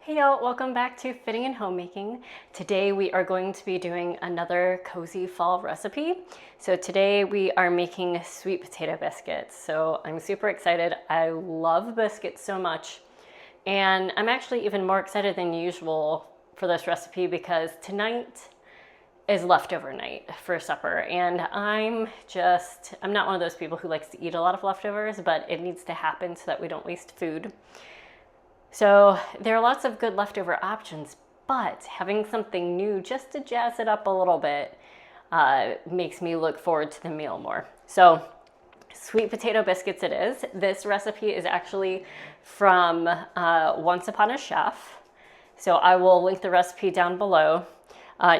Hey y'all, welcome back to Fitting and Homemaking. Today we are going to be doing another cozy fall recipe. So today we are making sweet potato biscuits. So I'm super excited. I love biscuits so much. And I'm actually even more excited than usual for this recipe because tonight is leftover night for supper. And I'm not one of those people who likes to eat a lot of leftovers, but it needs to happen so that we don't waste food. So there are lots of good leftover options, but having something new just to jazz it up a little bit makes me look forward to the meal more. So sweet potato biscuits it is. This recipe is actually from Once Upon a Chef. So I will link the recipe down below.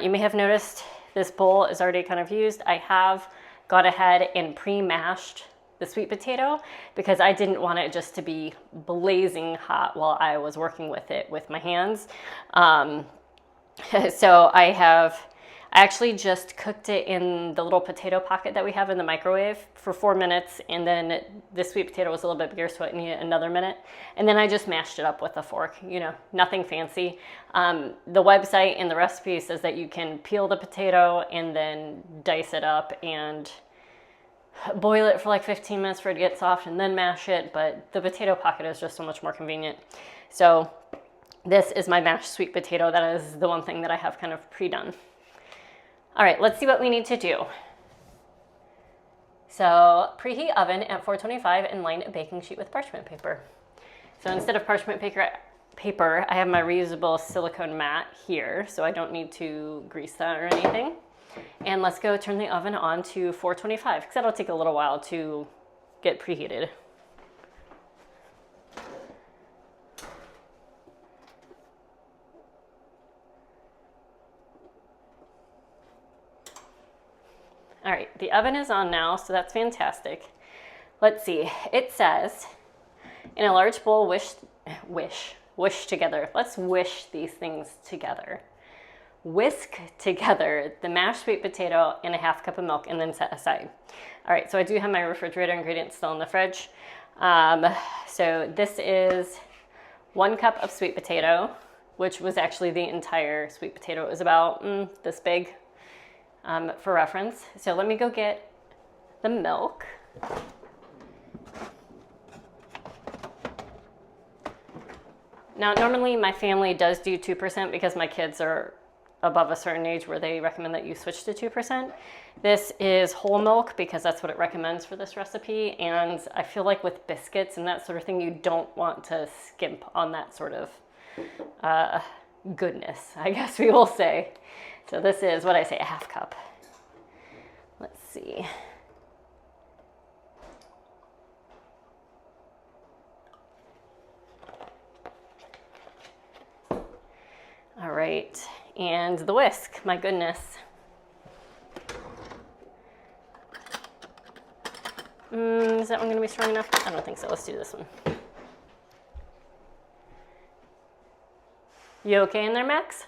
You may have noticed this bowl is already kind of used. I have gone ahead and pre-mashed the sweet potato because I didn't want it just to be blazing hot while I was working with it with my hands. So I actually just cooked it in the little potato pocket that we have in the microwave for 4 minutes, and then the sweet potato was a little bit bigger, so it needed another minute. And then I just mashed it up with a fork, nothing fancy. The website and the recipe says that you can peel the potato and then dice it up and boil it for like 15 minutes for it to get soft and then mash it, but the potato pocket is just so much more convenient. So this is my mashed sweet potato. That is the one thing that I have kind of pre-done. All right, let's see what we need to do. So preheat oven at 425 and line a baking sheet with parchment paper. So instead of parchment paper, I have my reusable silicone mat here, so I don't need to grease that or anything. And let's go turn the oven on to 425 because that'll take a little while to get preheated. All right, the oven is on now, so that's fantastic. Let's see, it says, in a large bowl, wish together. Let's wish these things together. Whisk together the mashed sweet potato and a half cup of milk and then set aside. All right, so I do have my refrigerator ingredients still in the fridge. So this is 1 cup of sweet potato, which was actually the entire sweet potato. It was about this big for reference. So let me go get the milk. Now, normally my family does do 2% because my kids are above a certain age where they recommend that you switch to 2%. This is whole milk because that's what it recommends for this recipe. And I feel like with biscuits and that sort of thing, you don't want to skimp on that sort of goodness, I guess we will say. So this is what I say, a half cup. Let's see. All right. And the whisk, my goodness. Is that one gonna be strong enough? I don't think so, let's do this one. You okay in there, Max?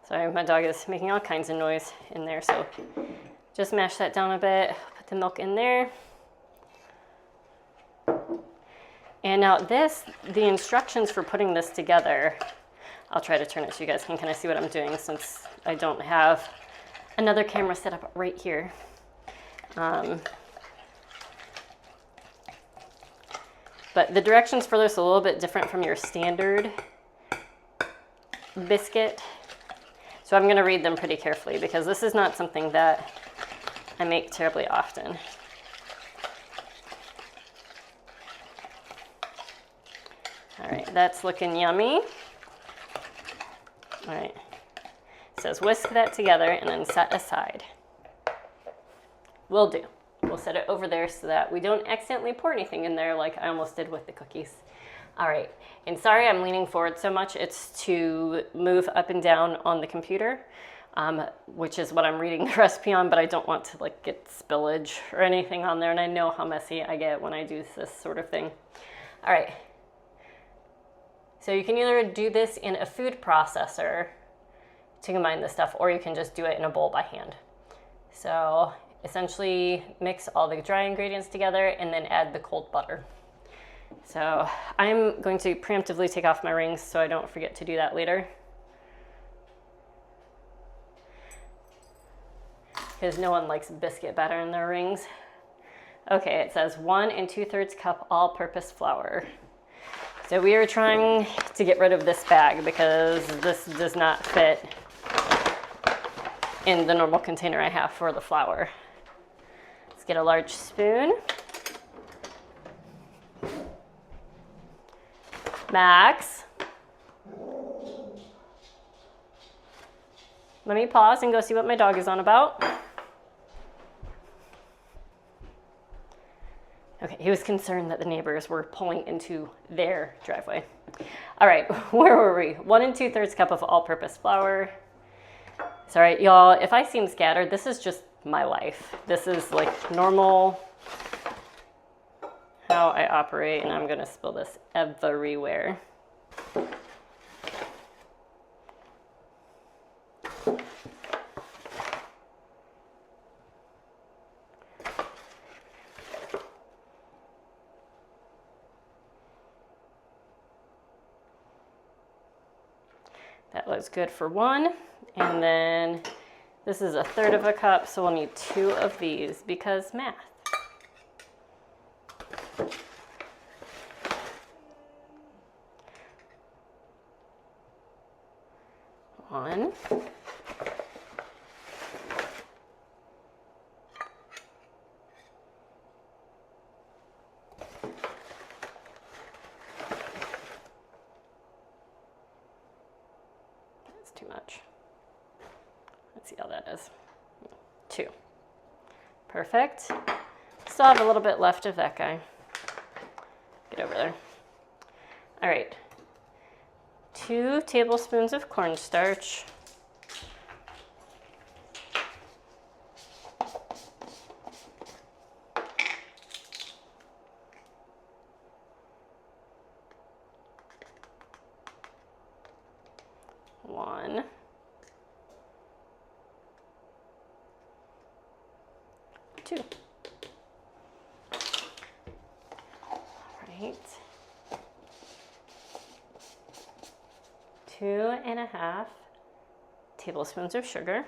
Sorry, my dog is making all kinds of noise in there, so just mash that down a bit, put the milk in there. And now the instructions for putting this together, I'll try to turn it so you guys can kind of see what I'm doing since I don't have another camera set up right here. But the directions for this are a little bit different from your standard biscuit. So I'm going to read them pretty carefully because this is not something that I make terribly often. All right, that's looking yummy. All right, it says whisk that together and then set aside. Will do. We'll set it over there so that we don't accidentally pour anything in there like I almost did with the cookies. All right, and sorry I'm leaning forward so much. It's to move up and down on the computer, which is what I'm reading the recipe on, but I don't want to like get spillage or anything on there, and I know how messy I get when I do this sort of thing. All right. So you can either do this in a food processor to combine this stuff, or you can just do it in a bowl by hand. So essentially mix all the dry ingredients together and then add the cold butter. So I'm going to preemptively take off my rings so I don't forget to do that later. Because no one likes biscuit batter in their rings. Okay, it says 1 2/3 cup all-purpose flour. So we are trying to get rid of this bag because this does not fit in the normal container I have for the flour. Let's get a large spoon. Max, let me pause and go see what my dog is on about. Okay, he was concerned that the neighbors were pulling into their driveway. All right, where were we? 1 2/3 cup of all-purpose flour. Sorry, y'all, if I seem scattered, this is just my life. This is like normal how I operate, and I'm gonna spill this everywhere. That looks good for one. And then this is 1/3 cup, so we'll need 2 of these because math. One. That's too much. Let's see how that is. 2. Perfect. Still have a little bit left of that guy. Get over there. All right. 2 tablespoons of cornstarch. One. 2. All right. 2.5 tablespoons of sugar.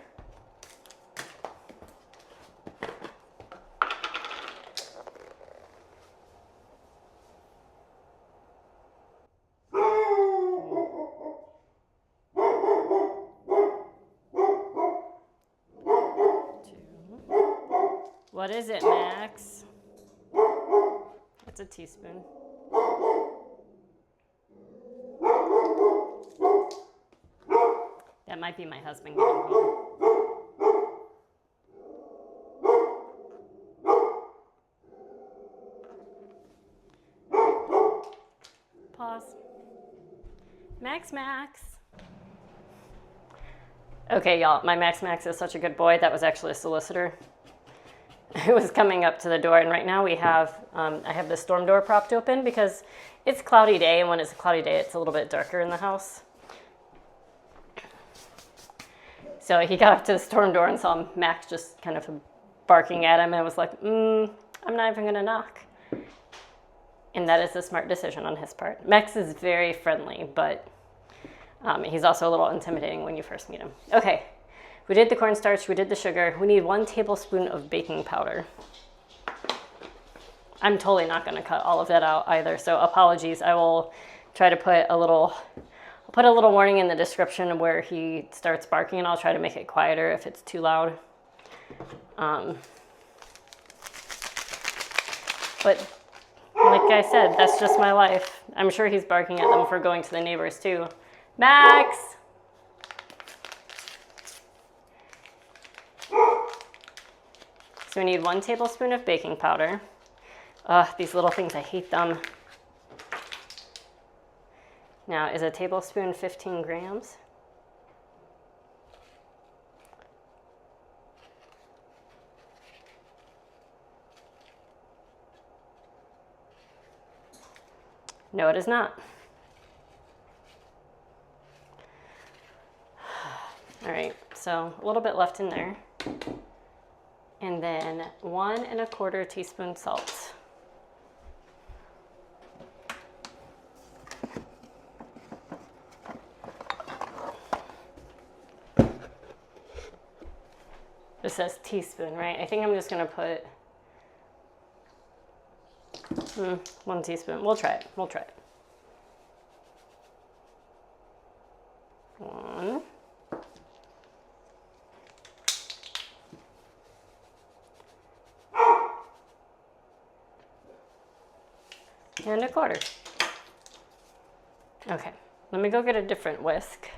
What is it, Max? It's a teaspoon. That might be my husband getting home. Pause. Max. Okay, y'all, my Max is such a good boy. That was actually a solicitor. It was coming up to the door, and right now we have, I have the storm door propped open because it's a cloudy day, and when it's a cloudy day, it's a little bit darker in the house. So he got up to the storm door and saw Max just kind of barking at him and was like, I'm not even gonna knock. And that is a smart decision on his part. Max is very friendly, but he's also a little intimidating when you first meet him. Okay, we did the cornstarch, we did the sugar. We need 1 tablespoon of baking powder. I'm totally not gonna cut all of that out either, so apologies. I will try to put a little warning in the description of where he starts barking, and I'll try to make it quieter if it's too loud. But like I said, that's just my life. I'm sure he's barking at them for going to the neighbors too. Max! So we need 1 tablespoon of baking powder. Ugh, these little things, I hate them. Now, is a tablespoon 15 grams? No, it is not. All right, so a little bit left in there. And then 1 1/4 teaspoon salt. It says teaspoon, right? I think I'm just gonna put 1 teaspoon. We'll try it. We'll try it. 1. And 1/4. Okay, let me go get a different whisk.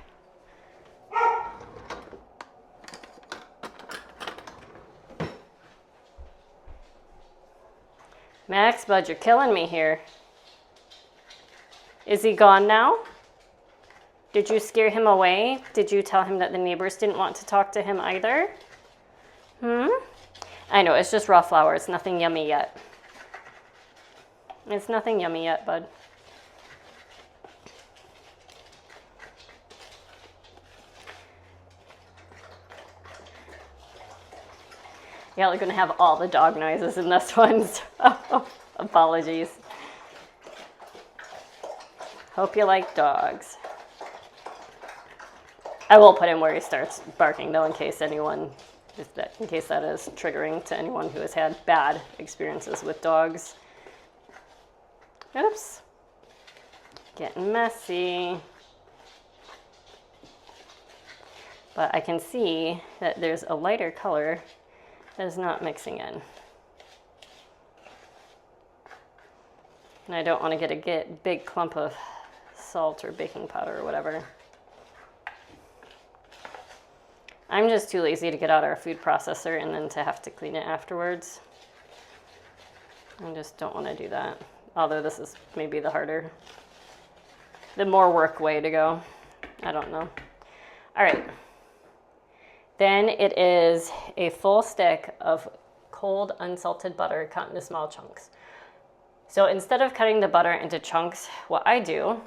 Max, bud, you're killing me here. Is he gone now? Did you scare him away? Did you tell him that the neighbors didn't want to talk to him either? I know, it's just raw flour. It's nothing yummy yet. It's nothing yummy yet, bud. Yeah, we're gonna have all the dog noises in this one. So apologies. Hope you like dogs. I will put him where he starts barking though, in case that is triggering to anyone who has had bad experiences with dogs. Oops. Getting messy. But I can see that there's a lighter color that is not mixing in. And I don't want to get a big clump of salt or baking powder or whatever. I'm just too lazy to get out our food processor and then to have to clean it afterwards. I just don't want to do that. Although this is maybe the more work way to go. I don't know. All right. Then it is a full stick of cold unsalted butter cut into small chunks. So instead of cutting the butter into chunks, what I do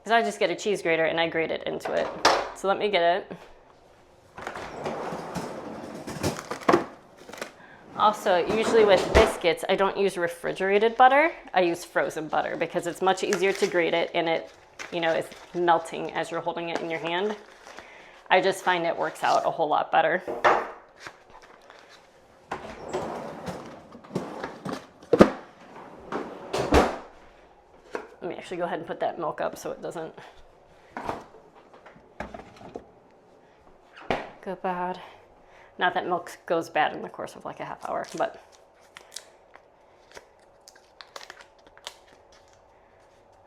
is I just get a cheese grater and I grate it into it. So let me get it. Also, usually with biscuits, I don't use refrigerated butter. I use frozen butter because it's much easier to grate it and it, is melting as you're holding it in your hand. I just find it works out a whole lot better. Let me actually go ahead and put that milk up so it doesn't go bad. Not that milk goes bad in the course of like a half hour, but.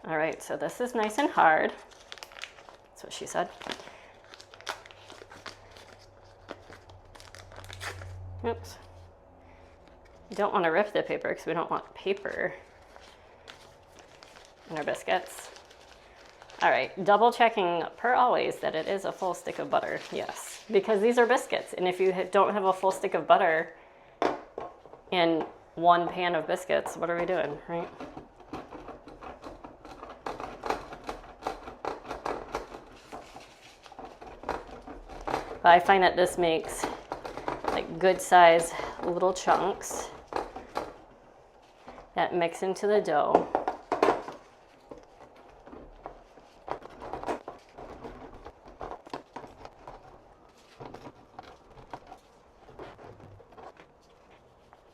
All right, so this is nice and hard. That's what she said. Oops. You don't want to rip the paper because we don't want paper in our biscuits. All right, double checking per always that it is a full stick of butter. Yes, because these are biscuits. And if you don't have a full stick of butter in 1 pan of biscuits, what are we doing, right? I find that this makes like good size little chunks that mix into the dough.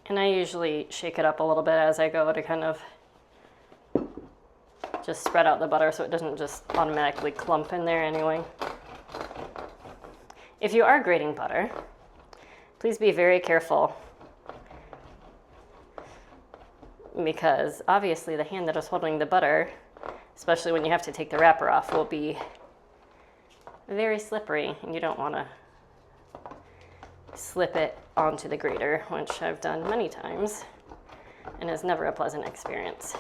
And I usually shake it up a little bit as I go to kind of just spread out the butter so it doesn't just automatically clump in there anyway. If you are grating butter, please be very careful because obviously the hand that is holding the butter, especially when you have to take the wrapper off, will be very slippery and you don't want to slip it onto the grater, which I've done many times and is never a pleasant experience.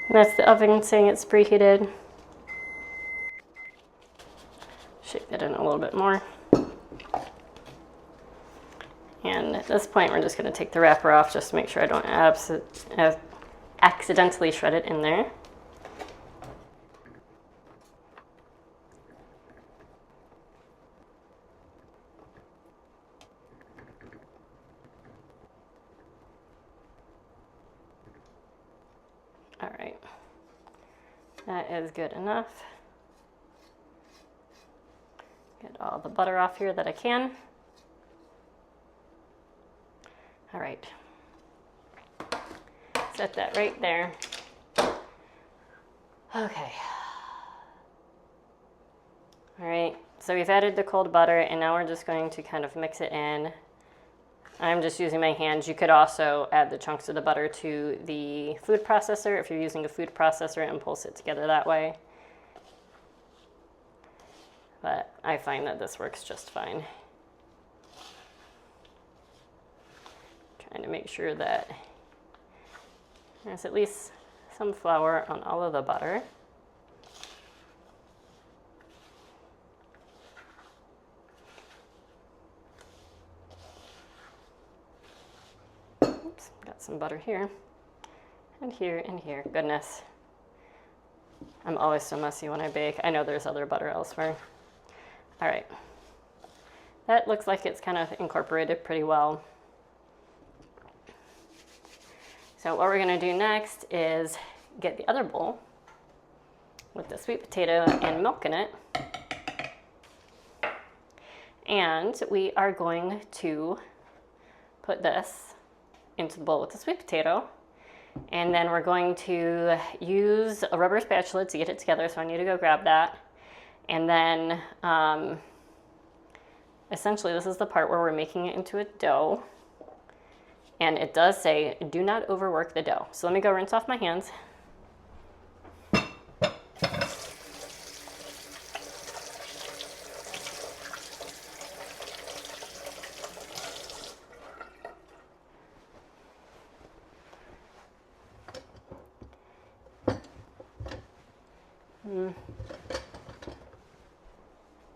That's the oven saying it's preheated. Shake that in a little bit more. And at this point, we're just going to take the wrapper off just to make sure I don't accidentally shred it in there. That is good enough. Get all the butter off here that I can. All right. Set that right there. Okay. All right, so we've added the cold butter and now we're just going to kind of mix it in. I'm just using my hands. You could also add the chunks of the butter to the food processor if you're using a food processor and pulse it together that way. But I find that this works just fine. Trying to make sure that there's at least some flour on all of the butter. Oops, got some butter here, and here, and here. Goodness. I'm always so messy when I bake. I know there's other butter elsewhere. All right. That looks like it's kind of incorporated pretty well. So what we're gonna do next is get the other bowl with the sweet potato and milk in it. And we are going to put this into the bowl with the sweet potato. And then we're going to use a rubber spatula to get it together. So I need to go grab that. And then essentially this is the part where we're making it into a dough. And it does say, do not overwork the dough. So let me go rinse off my hands.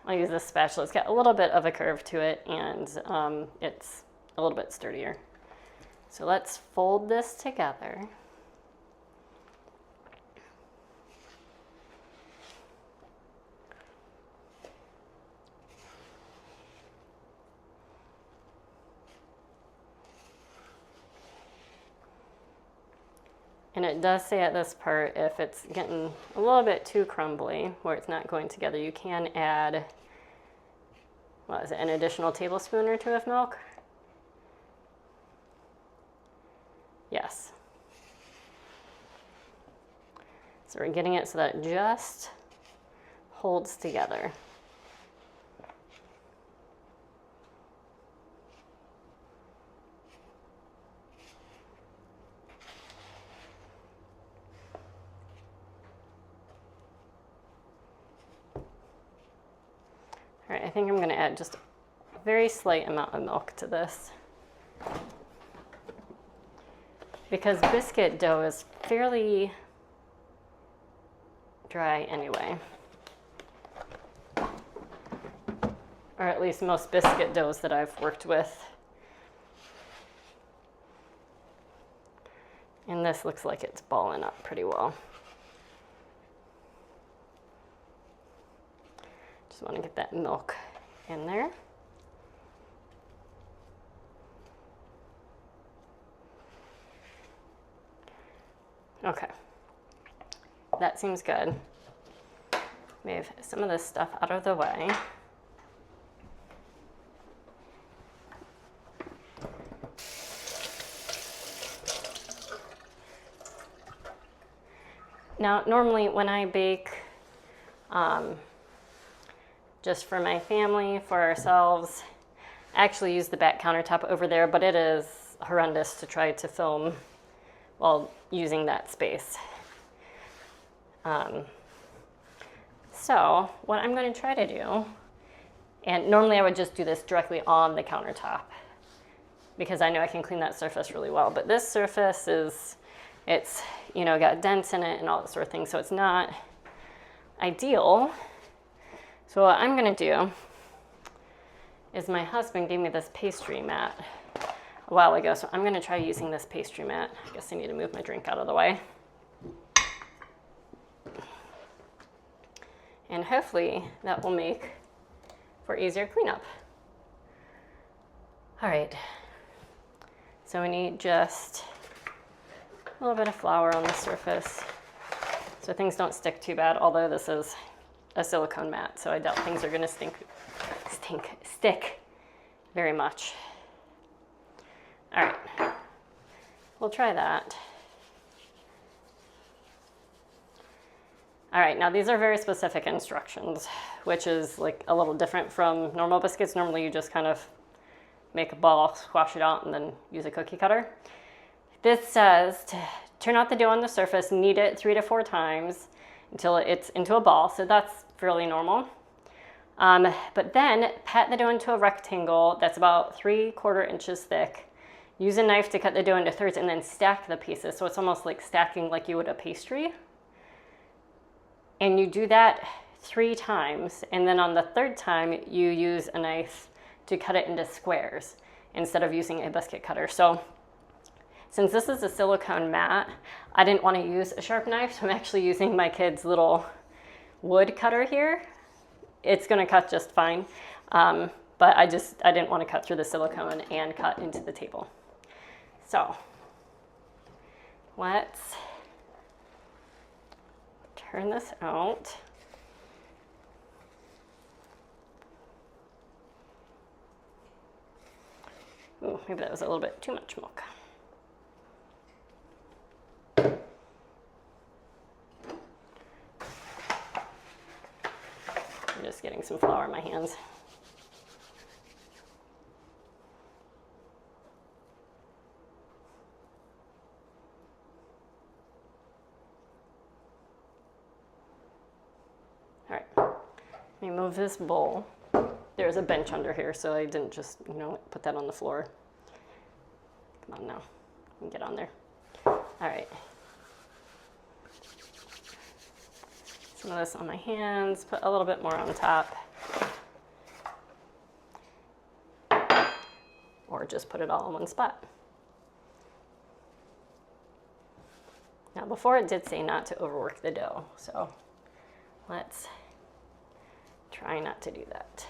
I'll use this spatula. It's got a little bit of a curve to it and it's a little bit sturdier. So let's fold this together. And it does say at this part, if it's getting a little bit too crumbly, where it's not going together, you can add, what is it, an additional tablespoon or two of milk? Yes. So we're getting it so that it just holds together. All right, I think I'm going to add just a very slight amount of milk to this, because biscuit dough is fairly dry anyway. Or at least most biscuit doughs that I've worked with. And this looks like it's balling up pretty well. Just want to get that milk in there. Okay, that seems good. Move some of this stuff out of the way. Now, normally when I bake, just for my family, for ourselves, I actually use the back countertop over there, but it is horrendous to try to film while using that space. So what I'm going to try to do, and normally I would just do this directly on the countertop because I know I can clean that surface really well, but this surface it's got dents in it and all that sort of thing, so it's not ideal. So what I'm going to do is, my husband gave me this pastry mat a while ago, so I'm going to try using this pastry mat. I guess I need to move my drink out of the way. And hopefully that will make for easier cleanup. All right, so we need just a little bit of flour on the surface. So so things don't stick too bad, although this is a silicone mat, so I doubt things are gonna stick very much. All right, we'll try that. All right, now these are very specific instructions, which is like a little different from normal biscuits. Normally you just kind of make a ball, squash it out, and then use a cookie cutter. This says to turn out the dough on the surface, knead it 3 to 4 times until it's into a ball, so that's fairly normal. But then pat the dough into a rectangle that's about 3/4 inches thick. Use a knife to cut the dough into thirds and then stack the pieces, so it's almost like stacking like you would a pastry. And you do that 3 times, and then on the 3rd time, you use a knife to cut it into squares instead of using a biscuit cutter. So since this is a silicone mat, I didn't want to use a sharp knife, so I'm actually using my kid's little wood cutter here. It's gonna cut just fine, but I didn't want to cut through the silicone and cut into the table. So let's turn this out. Ooh, maybe that was a little bit too much milk. I'm just getting some flour in my hands. All right, let me move this bowl. There's a bench under here, so I didn't just, put that on the floor. Come on now, you can get on there. All right. Some of this on my hands, put a little bit more on top. Or just put it all in one spot. Now before it did say not to overwork the dough, so let's try not to do that.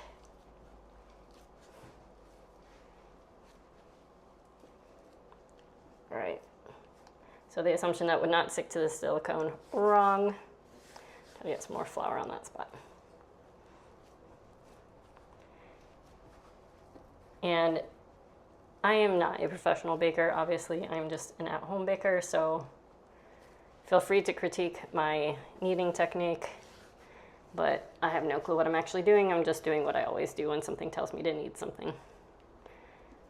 All right, so the assumption that would not stick to the silicone, wrong. Gotta get some more flour on that spot. And I am not a professional baker, obviously. I'm just an at-home baker, so feel free to critique my kneading technique, but I have no clue what I'm actually doing. I'm just doing what I always do when something tells me to knead something.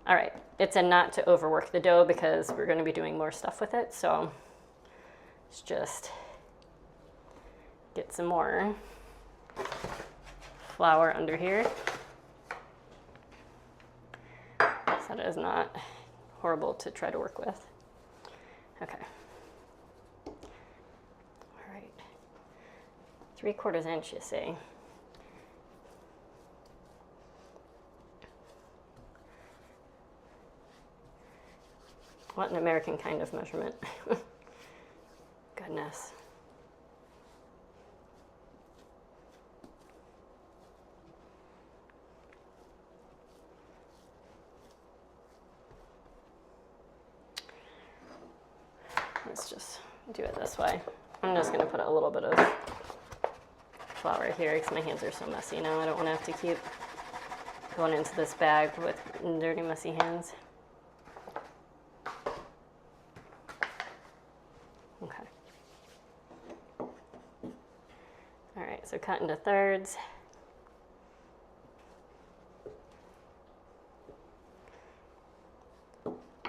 All right, it's a not to overwork the dough because we're gonna be doing more stuff with it, so let's just get some more flour under here. So that is not horrible to try to work with. Okay. All right. 3/4 inch, you see. What an American kind of measurement. Goodness. Let's just do it this way. I'm just going to put a little bit of flour here because my hands are so messy now. I don't want to have to keep going into this bag with dirty, messy hands. Okay. All right, so cut into thirds.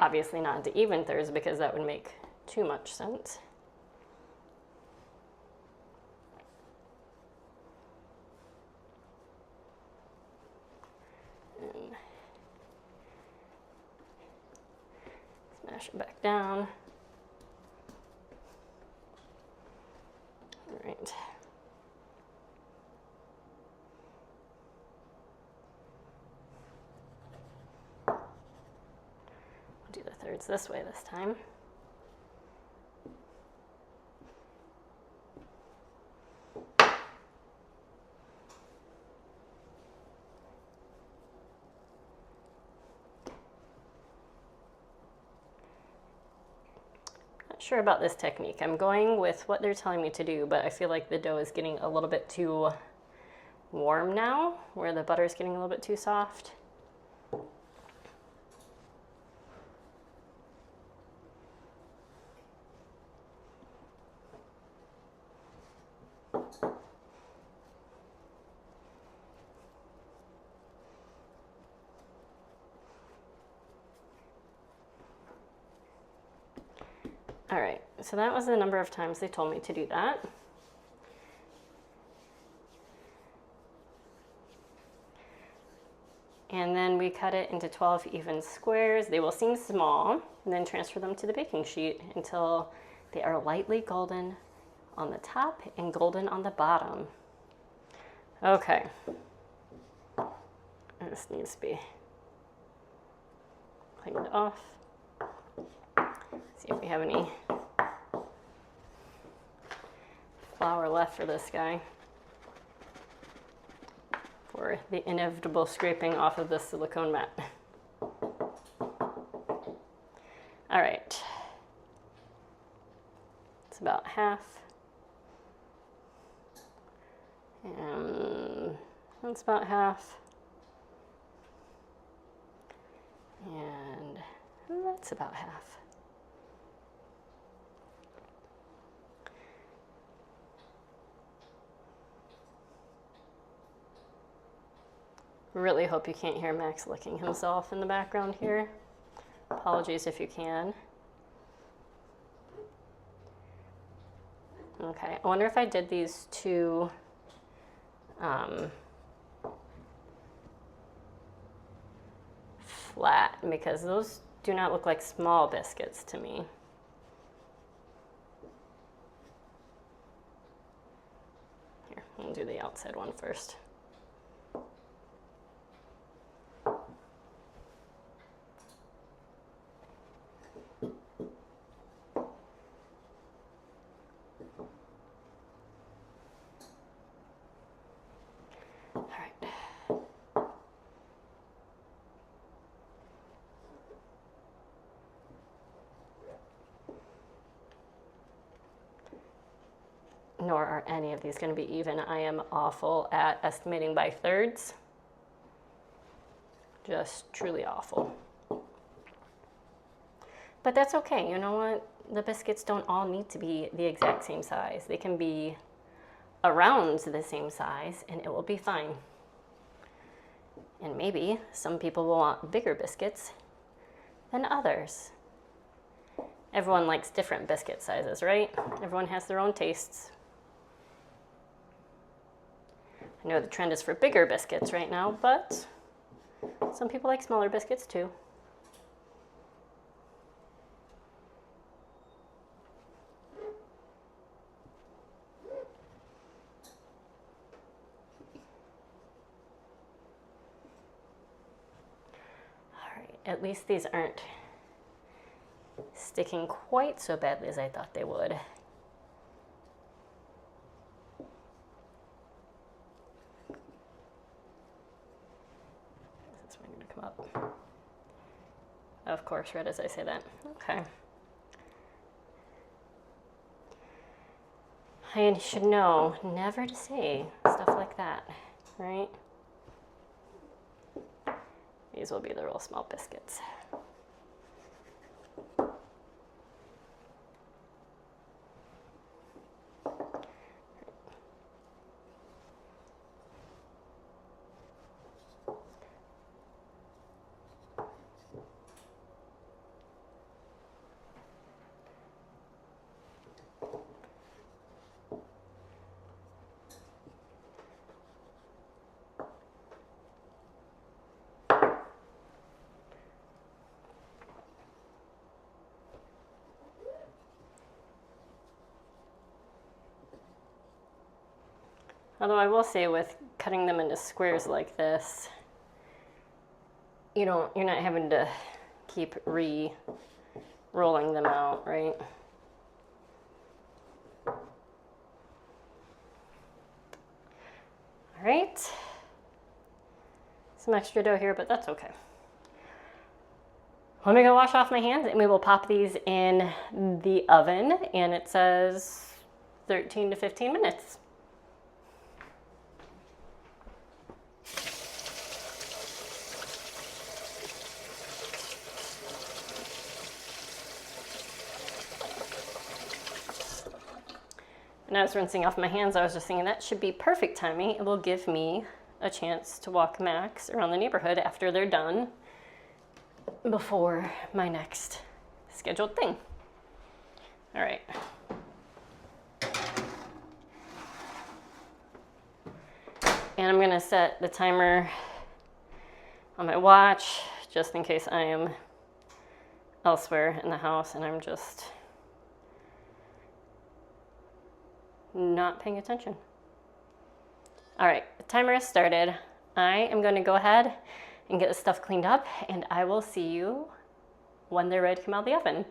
Obviously not into even thirds because that would make too much sense. And smash it back down. All right. We'll do the thirds this way this time. sure about this technique. I'm going with what they're telling me to do, but I feel like the dough is getting a little bit too warm now, where the butter is getting a little bit too soft. All right, so that was the number of times they told me to do that. And then we cut it into 12 even squares. They will seem small, and then transfer them to the baking sheet until they are lightly golden on the top and golden on the bottom. Okay. This needs to be cleaned off. See if we have any flour left for this guy, for the inevitable scraping off of the silicone mat. All right, it's about half, and that's about half, and that's about half. Really hope you can't hear Max licking himself in the background here. Apologies if you can. Okay, I wonder if I did these two flat, because those do not look like small biscuits to me. Here, I'll do the outside one first. Nor are any of these going to be even. I am awful at estimating by thirds. Just truly awful. But that's okay. You know what? The biscuits don't all need to be the exact same size. They can be around the same size and it will be fine. And maybe some people will want bigger biscuits than others. Everyone likes different biscuit sizes, right? Everyone has their own tastes. I know the trend is for bigger biscuits right now, but some people like smaller biscuits too. All right, at least these aren't sticking quite so badly as I thought they would. Up. Of course, right as I say that. Okay. I should know never to say stuff like that, right? These will be the real small biscuits. Although I will say, with cutting them into squares like this, you're not having to keep rolling them out, right? All right. Some extra dough here, but that's okay. Let me go wash off my hands and we will pop these in the oven, and it says 13 to 15 minutes. And I was rinsing off my hands, I was just thinking that should be perfect timing. It will give me a chance to walk Max around the neighborhood after they're done before my next scheduled thing. All right. And I'm gonna set the timer on my watch just in case I am elsewhere in the house and I'm just not paying attention. All right, the timer has started. I am going to go ahead and get this stuff cleaned up, and I will see you when they're ready to come out of the oven.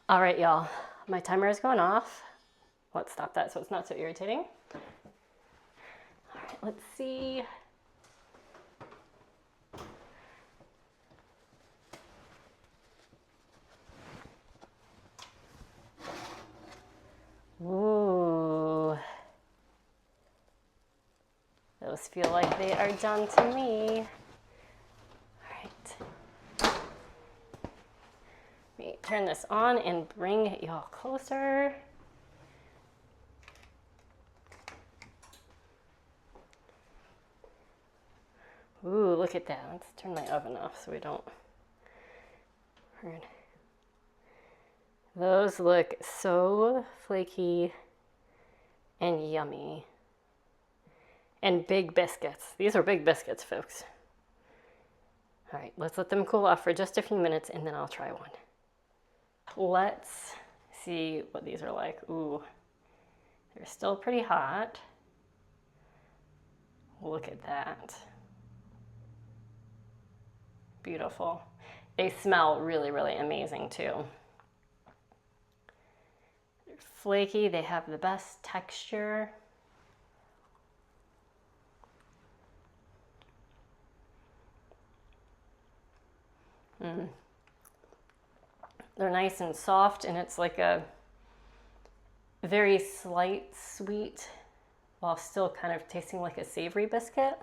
All right, y'all, my timer is going off. Let's stop that so it's not so irritating. All right, let's see. Ooh. Those feel like they are done to me. All right. Let me turn this on and bring y'all closer. Ooh, look at that. Let's turn my oven off so we don't burn. Those look so flaky and yummy. And big biscuits. These are big biscuits, folks. All right, let's let them cool off for just a few minutes and then I'll try one. Let's see what these are like. Ooh, they're still pretty hot. Look at that. Beautiful. They smell really, really amazing too. They're flaky, they have the best texture. They're nice and soft, and it's like a very slight sweet while still kind of tasting like a savory biscuit.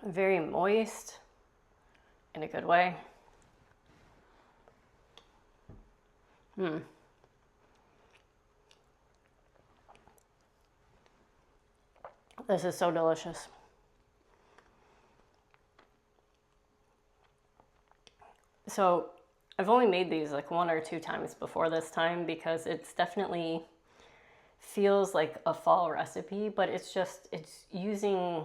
Very moist in a good way. This is so delicious. So I've only made these like 1 or 2 times before this time because it's definitely feels like a fall recipe, but it's using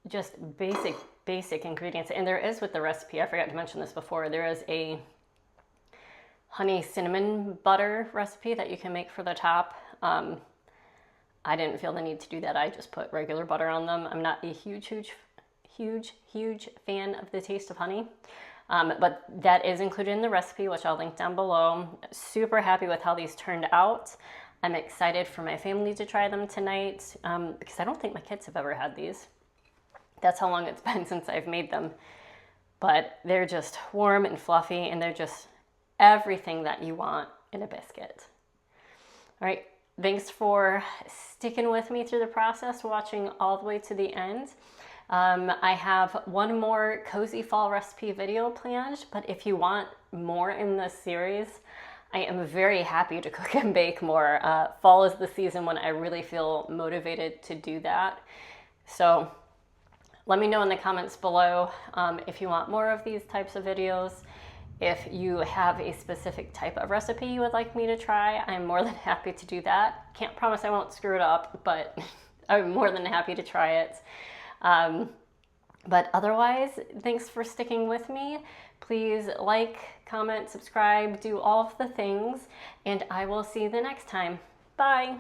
just basic ingredients. And there is with the recipe, I forgot to mention this before, there is a honey cinnamon butter recipe that you can make for the top. I didn't feel the need to do that. I just put regular butter on them. I'm not a huge fan of the taste of honey. But that is included in the recipe, which I'll link down below. Super happy with how these turned out. I'm excited for my family to try them tonight because I don't think my kids have ever had these. That's how long it's been since I've made them. But they're just warm and fluffy, and they're just everything that you want in a biscuit. All right, thanks for sticking with me through the process, watching all the way to the end. I have one more cozy fall recipe video planned, but if you want more in this series, I am very happy to cook and bake more. Fall is the season when I really feel motivated to do that. So let me know in the comments below if you want more of these types of videos. If you have a specific type of recipe you would like me to try, I'm more than happy to do that. Can't promise I won't screw it up, but I'm more than happy to try it. But otherwise, thanks for sticking with me. Please like, comment, subscribe, do all of the things, and I will see you the next time. Bye.